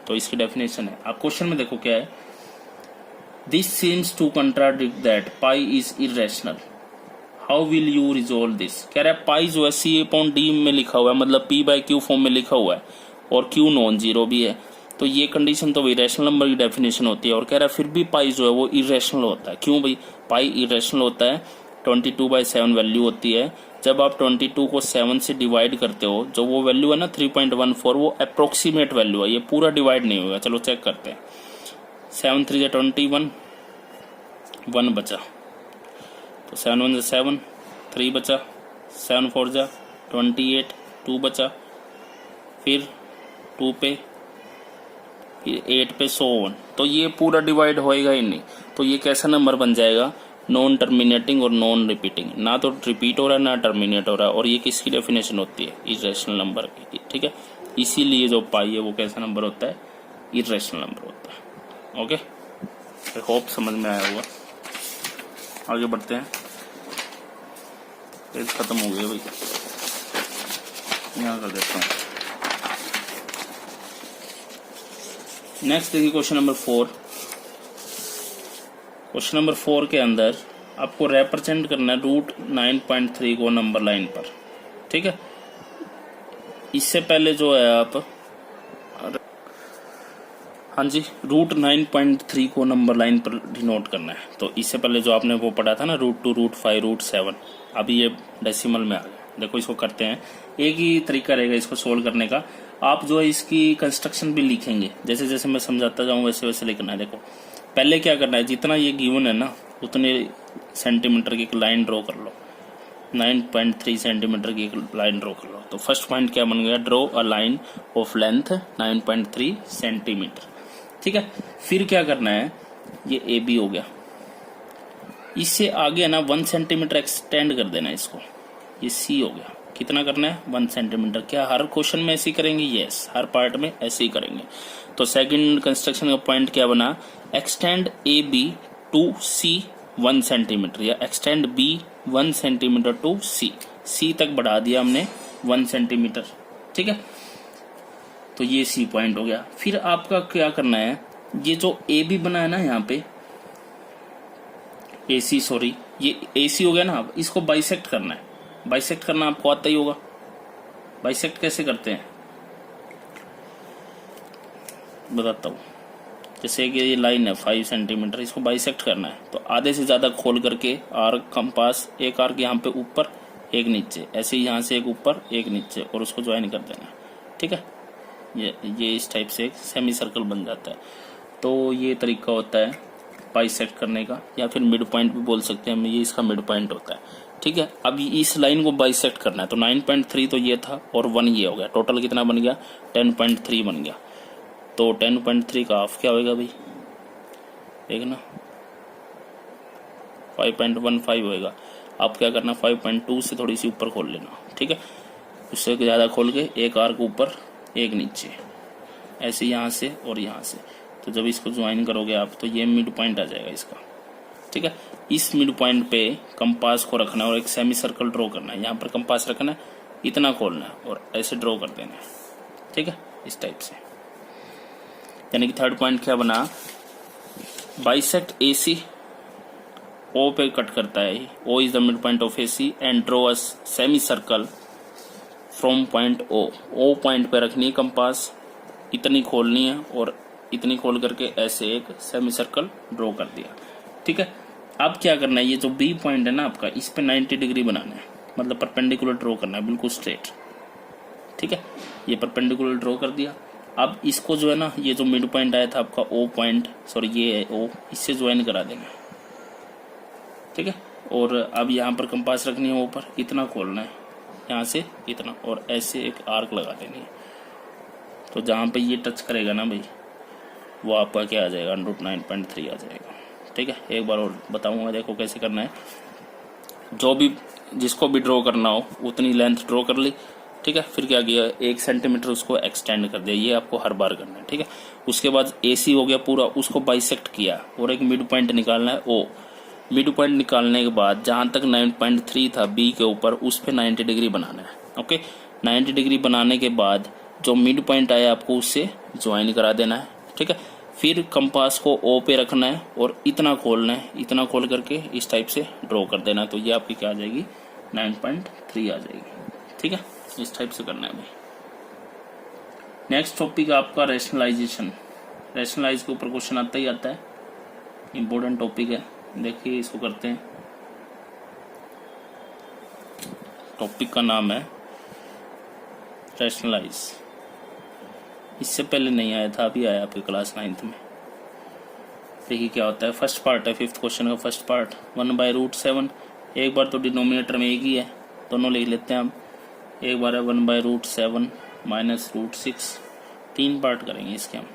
तो इसकी डेफिनेशन है। आप क्वेश्चन में देखो क्या है, this seems to contradict that pi is irrational, how will you resolve this. कह रहा है पाई जो है C/D में लिखा हुआ है, मतलब p/q फॉर्म में लिखा हुआ है, और q नॉन जीरो भी है, तो ये कंडीशन तो इरेशनल नंबर की डेफिनेशन होती है। और कह रहा है फिर भी पाई जो है वो इरेशनल होता है। क्यों भाई, पाई इरेशनल होता है, 22/7 वैल्यू होती है। जब आप 22 को 7 से डिवाइड करते हो, जो वो वैल्यू है ना 3.14, वो अप्रोक्सीमेट वैल्यू है, ये पूरा डिवाइड नहीं होगा। चलो चेक करते हैं, 7 3 जा 21, 1 बचा, तो 7 1 जा 7, 3 बचा, 7 4 जा 28, 2 बचा, फिर 2 पे, फिर 8 पे 100, तो ये पूरा डिवाइड होएगा ही नहीं। तो ये कैसा नंबर बन जाएगा, नॉन टर्मिनेटिंग और नॉन रिपीटिंग, ना तो रिपीट हो रहा है ना टर्मिनेट हो रहा है, और ये किसकी डेफिनेशन होती है, इरेशनल नंबर की। ठीक है, इसीलिए जो पाई है वो कैसा नंबर होता है, इरेशनल नंबर होता है। ओके, आई होप समझ में आया होगा। आगे बढ़ते हैं, पेज खत्म हो गया भाई, यहाँ कर देता हूँ। नेक्स्ट देखिए क्वेश्चन नंबर 4। क्वेश्चन नंबर 4 के अंदर आपको रिप्रेजेंट करना है √9.3 को नंबर लाइन पर। ठीक है, इससे पहले जो है आप, हाँ जी, √9.3 को नंबर लाइन पर डिनोट करना है। तो इससे पहले जो आपने वो पढ़ा था ना √2 √5 √7, अभी ये डेसिमल में आ गया। देखो इसको करते हैं, एक ही तरीका रहेगा इसको सोल्व करने का। आप जो है इसकी कंस्ट्रक्शन भी लिखेंगे, जैसे जैसे मैं समझाता जाऊँ वैसे वैसे लिखना है। देखो पहले क्या करना है, जितना ये गिवन है ना उतने सेंटीमीटर की एक लाइन ड्रॉ कर लो, 9.3 सेंटीमीटर की एक लाइन ड्रॉ कर लो। तो फर्स्ट पॉइंट क्या बन गया, draw a line of length 9.3 centimetre. ठीक है, फिर क्या करना है, ये ए बी हो गया, इससे आगे है ना 1 सेंटीमीटर एक्सटेंड कर देना है इसको। ये सी हो गया, कितना करना है 1 सेंटीमीटर। क्या हर क्वेश्चन में ऐसे ही करेंगे, यस हर पार्ट में ऐसे ही करेंगे। तो सेकंड कंस्ट्रक्शन का पॉइंट क्या बना, extend A B to C 1 centimetre, या extend B 1 centimetre to C, C तक बढ़ा दिया हमने 1 सेंटीमीटर। ठीक है, तो ये सी पॉइंट हो गया। फिर आपका क्या करना है, ये जो ए बी बना है ना यहाँ पे, ए सी सॉरी, ये ए सी हो गया ना, अब इसको बाइसेक्ट करना है। बाइसेक्ट करना आपको आता ही होगा, बाइसेक्ट कैसे करते हैं बताता हूँ। जैसे कि ये लाइन है 5 सेंटीमीटर, इसको बाइसेक्ट करना है तो आधे से ज्यादा खोल करके आर्क कंपास, एक आर्क यहाँ पे ऊपर एक नीचे, ऐसे यहाँ से एक ऊपर एक नीचे, और उसको ज्वाइन कर देना है। ठीक है, ये इस टाइप से एक सेमी सर्कल बन जाता है। तो ये तरीका होता है बाइसेक्ट करने का, या फिर मिड पॉइंट भी बोल सकते हैं, ये इसका मिड पॉइंट होता है। ठीक है, अब इस लाइन को बाइसेक्ट करना है। तो 9.3 तो ये था और 1 ये हो गया, टोटल कितना बन गया 10.3 बन गया। तो 10.3 का हाफ क्या होगा भाई, देखना 5.15 होएगा। आप क्या करना, 5.2 से थोड़ी सी ऊपर खोल लेना। ठीक है, उससे ज़्यादा खोल के एक आर्क ऊपर एक नीचे, ऐसे यहाँ से और यहाँ से। तो जब इसको ज्वाइन करोगे आप तो ये मिड पॉइंट आ जाएगा इसका। ठीक है, इस मिड पॉइंट पे कंपास को रखना है और एक सेमी सर्कल ड्रॉ करना है। यहाँ पर कंपास रखना है, इतना खोलना है और ऐसे ड्रॉ कर देना है। ठीक है, इस टाइप से। यानी कि थर्ड पॉइंट क्या बना, बाइसेक्ट ए सी, ओ पे कट करता है, O is the mid point of A C, and draw a semi circle from point O point पे रखनी है कंपास, इतनी खोलनी है और इतनी खोल करके ऐसे एक सेमी सर्कल ड्रॉ कर दिया। ठीक है, अब क्या करना है, ये जो बी पॉइंट है ना आपका, इस पे 90 डिग्री बनाना है, मतलब परपेंडिकुलर ड्रॉ करना है, बिल्कुल स्ट्रेट। ठीक है, ये परपेंडिकुलर ड्रॉ कर दिया। अब इसको जो है ना, ये जो मिड पॉइंट आया था आपका ओ पॉइंट, सॉरी ये है ओ, इससे ज्वाइन करा देना। ठीक है, और अब यहाँ पर कंपास रखनी है, ऊपर इतना खोलना है, यहाँ से इतना, और ऐसे एक आर्क लगा देनी है। तो जहाँ पे ये टच करेगा ना भाई, वो आपका क्या आ जाएगा, √9.3 आ जाएगा। ठीक है, एक बार और बताऊंगा, देखो कैसे करना है। जो भी जिसको भी ड्रॉ करना हो उतनी लेंथ ड्रॉ कर ली। ठीक है, फिर क्या किया, 1 सेंटीमीटर उसको एक्सटेंड कर दिया, ये आपको हर बार करना है। ठीक है, उसके बाद AC हो गया पूरा, उसको बाइसेक्ट किया और एक मिड पॉइंट निकालना है O। मिड पॉइंट निकालने के बाद जहां तक 9.3 था B के ऊपर, उस पे 90 डिग्री बनाना है। ओके, 90 डिग्री बनाने के बाद जो मिड पॉइंट आया आपको उससे ज्वाइन करा देना है। ठीक है, फिर कंपास को O पे रखना है और इतना खोलना है, इतना खोल करके इस टाइप से ड्रॉ कर देना। तो ये आपकी क्या आ जाएगी, 9.3 आ जाएगी। ठीक है, इस टाइप से करना है भाई। नेक्स्ट टॉपिक आपका रेशनलाइजेशन। रेशनलाइज के ऊपर क्वेश्चन आता ही आता है, इंपॉर्टेंट टॉपिक है। देखिए इसको करते हैं। टॉपिक का नाम है रेशनलाइज। इससे पहले नहीं आया था, अभी आया आपके क्लास 9th में। देखिए क्या होता है, फर्स्ट पार्ट है 5th क्वेश्चन का फर्स्ट पार्ट, 1/√7। एक बार तो डिनोमिनेटर में एक ही है, दोनों लिख लेते हैं हम। एक बार है 1/√7 माइनस √6। 3 पार्ट करेंगे इसके हम,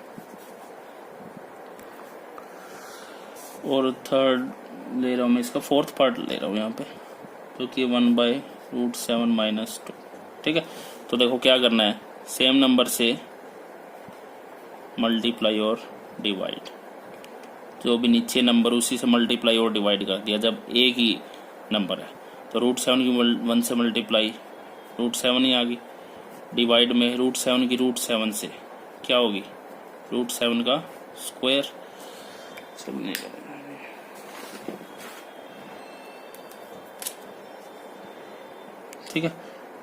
और थर्ड ले रहा हूँ मैं, इसका 4th पार्ट ले रहा हूँ यहाँ पे, जो कि 1/√7 माइनस 2। ठीक है, तो देखो क्या करना है, सेम नंबर से मल्टीप्लाई और डिवाइड, जो भी नीचे नंबर उसी से मल्टीप्लाई और डिवाइड कर दिया। जब एक ही नंबर है तो √7 की 1 से मल्टीप्लाई, √7 ही आ गई। डिवाइड में √7 की √7 से क्या होगी, √7 का स्क्वायर। चलने का ठीक है,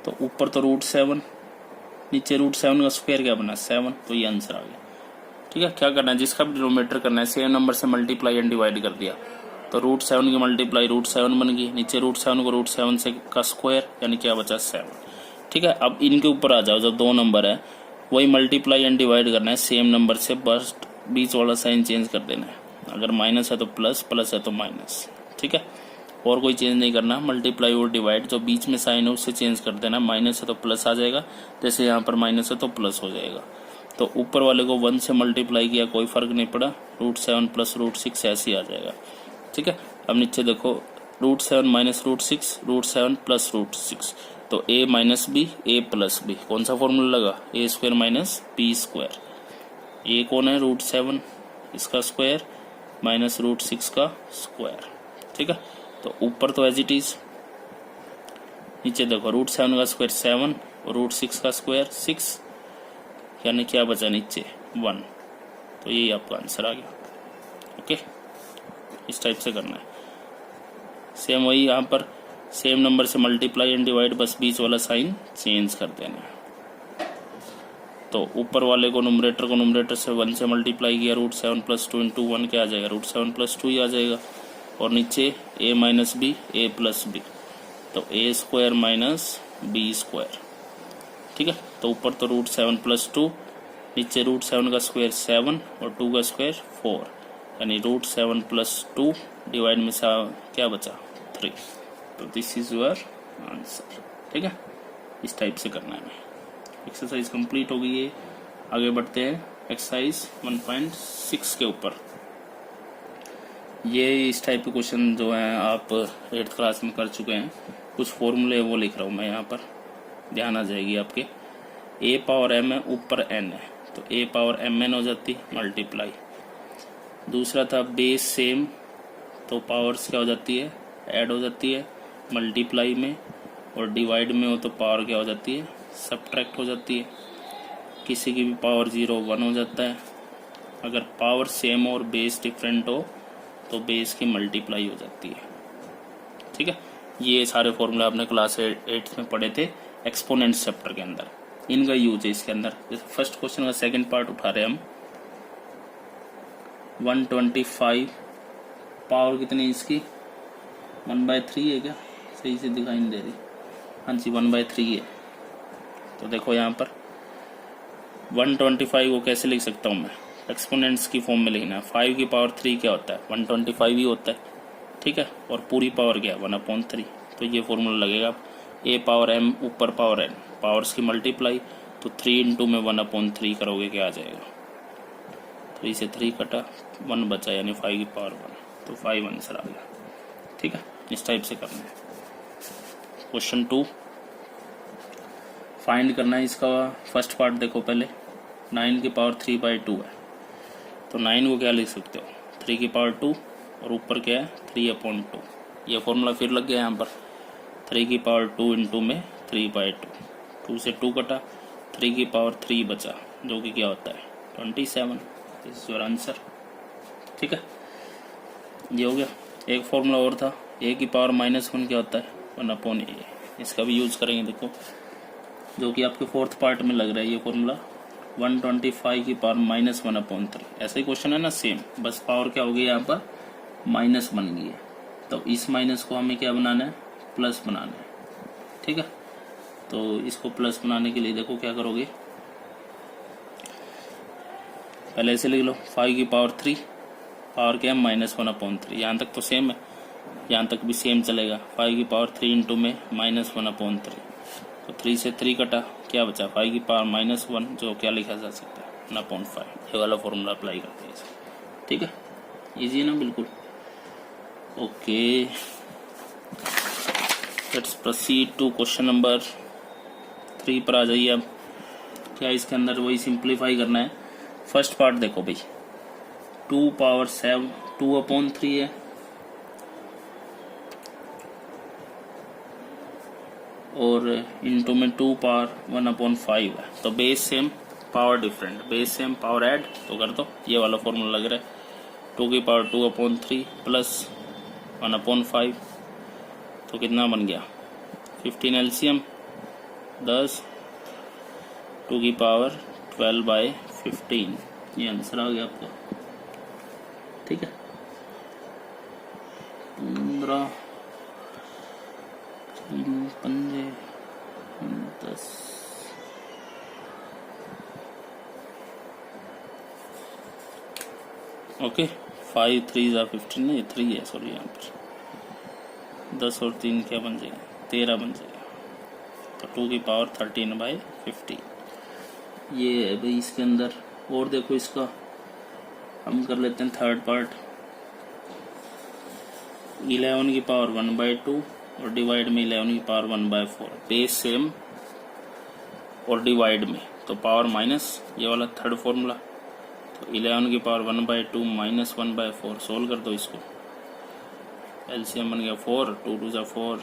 तो ऊपर तो √7, नीचे √7 का स्क्वायर क्या बना 7, तो ये आंसर आ गया। ठीक है, क्या करना है, जिसका भी डिनोमिनेटर करना है सेम नंबर से मल्टीप्लाई एंड डिवाइड कर दिया। तो √7 की मल्टीप्लाई √7 बन गई, नीचे √7 को √7 से का स्क्वायर, यानी क्या बचा 7। ठीक है, अब इनके ऊपर आ जाओ, जब 2 नंबर है वही मल्टीप्लाई एंड डिवाइड करना है सेम नंबर से, बस बीच वाला साइन चेंज कर देना है। अगर माइनस है तो प्लस, प्लस है तो माइनस। ठीक है, और कोई चेंज नहीं करना। मल्टीप्लाई और डिवाइड जो बीच में साइन है उससे चेंज कर देना। माइनस है तो प्लस आ जाएगा, जैसे यहाँ पर माइनस है तो प्लस हो जाएगा। तो ऊपर वाले को 1 से मल्टीप्लाई किया, कोई फर्क नहीं पड़ा, √7 प्लस √6 ऐसे ही आ जाएगा। ठीक है, अब नीचे देखो √7 माइनस √6, √7 प्लस √6, तो a minus B, a plus B, कौन सा फॉर्मूला लगा, a² माइनस b²। a कौन है, √7 इसका स्क्वायर माइनस √6 का स्क्वायर। ठीक है, तो ऊपर तो एज इट इज, नीचे देखो √7 का स्क्वायर 7 और √6 का स्क्वायर 6, यानी क्या बचा नीचे 1। तो यही आपका आंसर आ गया। ओके, इस टाइप से करना है। सेम वही यहाँ पर सेम नंबर से मल्टीप्लाई एंड डिवाइड, बस बीच वाला साइन चेंज कर देना है। तो ऊपर वाले को नुमरेटर से 1 से मल्टीप्लाई किया, √7 प्लस 2 इंटू 1 क्या आ जाएगा, √7 प्लस 2 ही आ जाएगा। और नीचे a minus B, a plus B, तो a² माइनस b²। ठीक है, तो ऊपर तो √7 प्लस 2, नीचे √7 का स्क्वायर 7 और 2 का स्क्वायर 4, यानी √7 प्लस 2 डिवाइड में क्या बचा 3। तो दिस इज योर आंसर। ठीक है, इस टाइप से करना है। एक्सरसाइज कंप्लीट हो गई है। आगे बढ़ते हैं एक्सरसाइज 1.6 के ऊपर। ये इस टाइप के क्वेश्चन जो हैं आप 8th क्लास में कर चुके हैं। कुछ फॉर्मूले वो लिख रहा हूँ मैं यहाँ पर, ध्यान आ जाएगी आपके। a पावर m है, ऊपर n है, तो a पावर mn हो जाती है मल्टीप्लाई। दूसरा था बेस सेम, तो पावर्स क्या हो जाती है, ऐड हो जाती है मल्टीप्लाई में, और डिवाइड में हो तो पावर क्या हो जाती है, सब्ट्रैक्ट हो जाती है। किसी की भी पावर 0 1 हो जाता है। अगर पावर सेम और बेस डिफरेंट हो तो बेस की मल्टीप्लाई हो जाती है। ठीक है, ये सारे फॉर्मूले आपने क्लास 8 में पढ़े थे एक्सपोनेंट्स चैप्टर के अंदर, इनका यूज है इसके अंदर। जैसे फर्स्ट क्वेश्चन का सेकंड पार्ट उठा रहे हम। 125 पावर कितनी है इसकी, 1/3 है क्या, सही से दिखाई नहीं दे रही, हाँ जी 1/3 है। तो देखो यहाँ पर 125 को कैसे लिख सकता हूँ मैं, एक्सपोनेंट्स की फॉर्म में लिखना है। 5 की पावर 3 क्या होता है, 125 ही होता है। ठीक है, और पूरी पावर क्या है 1/3, तो ये फॉर्मूला लगेगा। a पावर m ऊपर पावर n, पावर्स की मल्टीप्लाई, तो 3 इंटू में 1/3 करोगे क्या आ जाएगा, 3 से 3 कटा, 1 बचा, यानी 5 की पावर 1, तो 5 आंसर आ गया। ठीक है, इस टाइप से करना है। क्वेश्चन 2 फाइंड करना है इसका। फर्स्ट पार्ट देखो पहले, 9 की पावर 3/2 है, तो 9 को क्या लिख सकते हो, 3 की पावर 2, और ऊपर क्या है 3/2। ये फॉर्मूला फिर लग गया यहाँ पर, 3 की पावर 2 इंटू में 3/2, 2 से 2 कटा, 3 की पावर 3 बचा, जो कि क्या होता है 27। This is your answer. ठीक है, ये हो गया। एक फॉर्मूला और था, a की पावर -1 क्या होता है 1/a, इसका भी यूज करेंगे देखो, जो कि आपके 4th पार्ट में लग रहा है ये फॉर्मूला। 125 की पावर -1/3, ऐसा ही क्वेश्चन है ना सेम, बस पावर क्या हो गई यहाँ पर माइनस बन गई है। तो इस माइनस को हमें क्या बनाना है, प्लस बनाना है। ठीक है, तो इसको प्लस बनाने के लिए देखो क्या करोगे, पहले ऐसे लिख लो 5 की पावर 3, पावर क्या है -1/3, यहाँ तक तो सेम है, यहाँ तक भी सेम चलेगा। 5 की पावर 3 इंटू में -1/3, तो 3 से 3 कटा, क्या बचा 5 की पावर -1, जो क्या लिखा जा सकता है 1/5। ये वाला फॉर्मूला अप्लाई करते हैं इसे। ठीक है, इजी है ना बिल्कुल। Okay, let's proceed to question number 3 पर आ जाइए। अब क्या इसके अंदर वही सिंप्लीफाई करना है। फर्स्ट पार्ट देखो भाई, 2 पावर 7 2/3 है, और इंटू में 2 पावर 1/5 है, तो base same power different, base same power add, तो कर दो। ये वाला फॉर्मूला लग रहा है, 2 की पावर 2/3 प्लस 1/5, तो कितना बन गया 15 एलसीएम 10, 2 की पावर 12/15, ये आंसर आ गया आपका। ठीक है, 15 3 5 10, ओके 5 3 15 नहीं 3 है, सॉरी यहाँ पर 10 और 3 क्या बन जाएगा, 13 बन जाएगा। तो 2 की पावर 13/50 ये है भाई इसके अंदर। और देखो इसका हम कर लेते हैं थर्ड पार्ट। 11 की पावर 1/2 और डिवाइड में 11 की पावर 1/4, बेस सेम और डिवाइड में तो पावर माइनस, ये वाला थर्ड फॉर्मूला। तो 11 की पावर 1/2 माइनस 1/4, सोल्व कर दो इसको। एलसीएम बन गया 4, 2 2 जा 4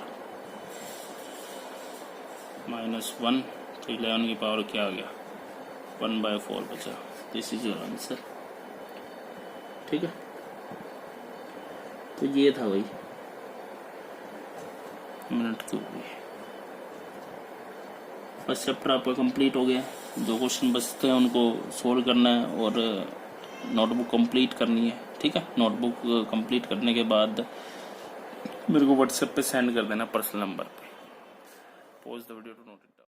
माइनस 1, तो 11 की पावर क्या आ गया 1/4 बचा। This is your answer. ठीक है, तो ये था भाई मिनट के हुए। बस चैप्टर आपका कंप्लीट हो गया। 2 क्वेश्चन बचते हैं, उनको सोल्व करना है और नोटबुक कंप्लीट करनी है। ठीक है, नोटबुक कंप्लीट करने के बाद मेरे को व्हाट्सएप पे सेंड कर देना पर्सनल नंबर पे। Pause the video to note it.